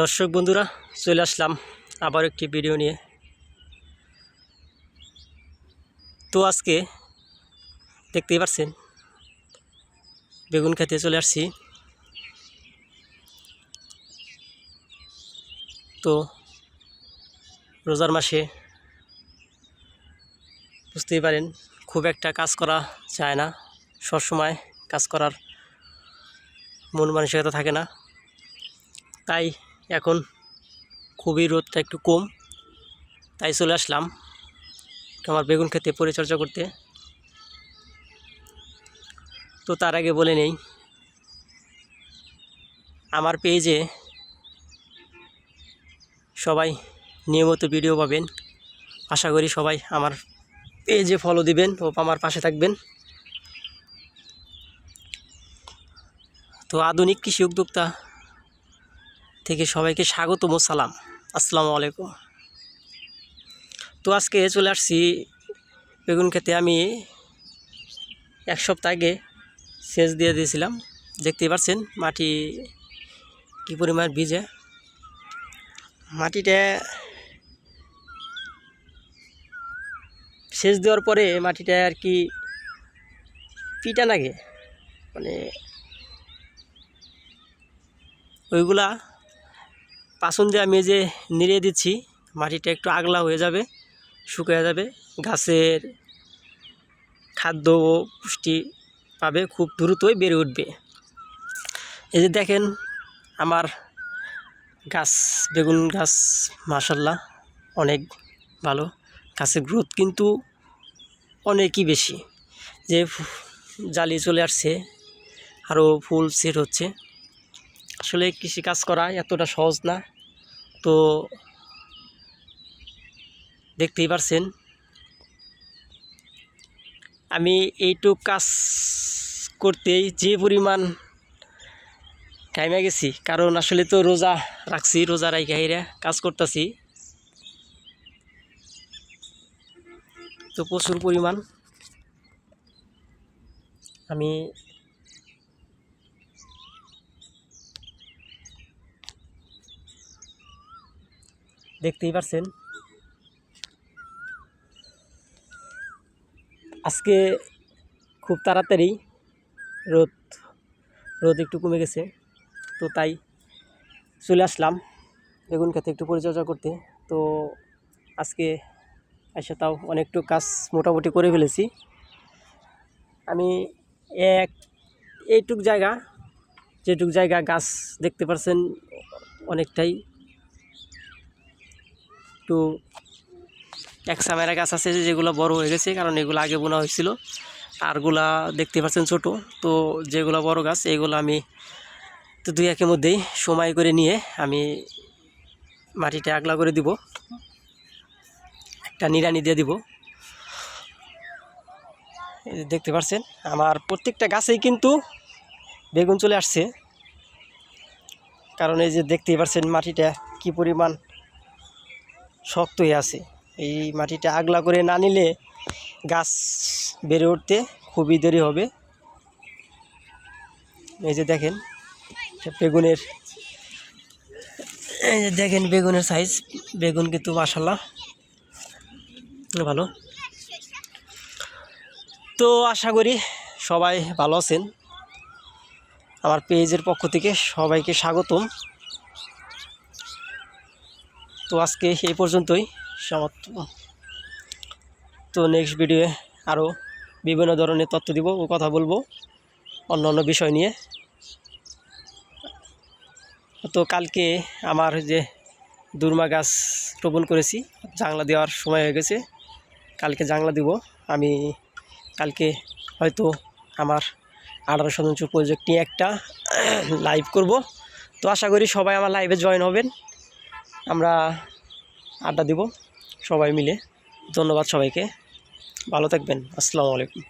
দর্শক বন্ধুরা, চলে আসলাম আবার একটি ভিডিও নিয়ে। তো আজকে দেখতেই পাচ্ছেন বেগুন খেতে চলে আসছি। তো রোজার মাসে বুঝতেই পারেন খুব একটা কাজ করা যায় না, সবসময় কাজ করার মন মানসিকতা থাকে না। তাই এখন খুবই রোদটা একটু কম, তাই চলে আসলাম আমার বেগুন খেতে পরিচর্যা করতে। তো তার আগে বলে নেই, আমার পেজে সবাই নিয়মিত ভিডিও পাবেন। আশা করি সবাই আমার পেজে ফলো দিবেন ও আমার পাশে থাকবেন। তো আধুনিক কৃষি উদ্যোক্তা থেকে সবাইকে স্বাগতম ও সালাম, আসসালামু আলাইকুম। তো আজকে চলে আসছি বেগুন খেতে। আমি এক সপ্তাহ আগে সেচ দিয়ে দিয়েছিলাম, দেখতেই পাচ্ছেন মাটি কী পরিমাণ ভিজে। মাটিটা সেচ দেওয়ার পরে মাটিটা আর কি পিটা লাগে, মানে ওইগুলা পাসন দিয়ে আমি যে নিড়িয়ে দিচ্ছি, মাটিটা একটু আগলা হয়ে যাবে, শুকিয়ে যাবে, গাছের খাদ্য ও পুষ্টি পাবে, খুব দ্রুতই বেড়ে উঠবে। এই যে দেখেন আমার গাছ, বেগুন গাছ মাশাআল্লাহ অনেক ভালো, গাছের গ্রোথ কিন্তু অনেকই বেশি। যে জালি চলে আসছে, আরও ফুল সেট হচ্ছে। আসলে কৃষিকাজ করা এতটা সহজ না। তো দেখতেই পারছেন আমি এইটুক কাজ করতেই যে পরিমাণ টাইমে গেছি, কারণ আসলে তো রোজা রাখছি, রোজা রাইখা কাজ করতেছি। তো প্রচুর পরিমাণ আমি দেখতেই পারছেন আজকে খুব তাড়াতাড়ি রোদ একটু কমে গেছে। তো তাই চলে আসলাম বেগুন খেতে একটু পরিচর্যা করতে। তো আজকে এসে তাও অনেকটু কাজ মোটামুটি করে ফেলেছি আমি। এইটুক জায়গা, যেটুক জায়গা গাছ দেখতে পাচ্ছেন অনেকটাই একটু একসামেরা গাছ আছে যেগুলো বড় হয়ে গেছে, কারণ এগুলো আগে বোনা হয়েছিল। আরগুলা দেখতে পাচ্ছেন ছোট। তো যেগুলো বড় গাছ এগুলো আমি তো দুই একের মধ্যেই সময় করে নিয়ে আমি মাটিটা আগলা করে দিব, একটা নিড়ানি দিয়ে দিব। দেখতে পাচ্ছেন আমার প্রত্যেকটা গাছেই কিন্তু বেগুন চলে আসছে, কারণ এই যে দেখতেই পাচ্ছেন মাটিটা কি পরিমাণ শক্ত হয়ে আছে। এই মাটিটা আগলা করে না নিলে গাছ বেড়ে উঠতে খুবই দেরি হবে। এই যে দেখেন বেগুনের, এই যে দেখেন বেগুনের সাইজ, বেগুন কিন্তু মাশাআল্লাহ ভালো। তো আশা করি সবাই ভালো আছেন। আমার পেজের পক্ষ থেকে সবাইকে স্বাগতম। তো আজকে এই পর্যন্তই সমাপ্ত। তো নেক্সট ভিডিওয়ে আরও বিভিন্ন ধরনের তথ্য দিব ও কথা বলবো অন্য অন্য বিষয় নিয়ে। তো কালকে আমার যে দুর্মা গাছ রোপণ করেছি, জাংলা দেওয়ার সময় হয়ে গেছে, কালকে জাংলা দিব আমি। কালকে হয়তো আমার 18 শতাংশ প্রজেক্ট নিয়ে একটা লাইভ করব। তো আশা করি সবাই আমার লাইভে জয়েন হবেন, আমরা আড্ডা দিব সবাই মিলে। ধন্যবাদ সবাইকে, ভালো থাকবেন, আসসালামু আলাইকুম।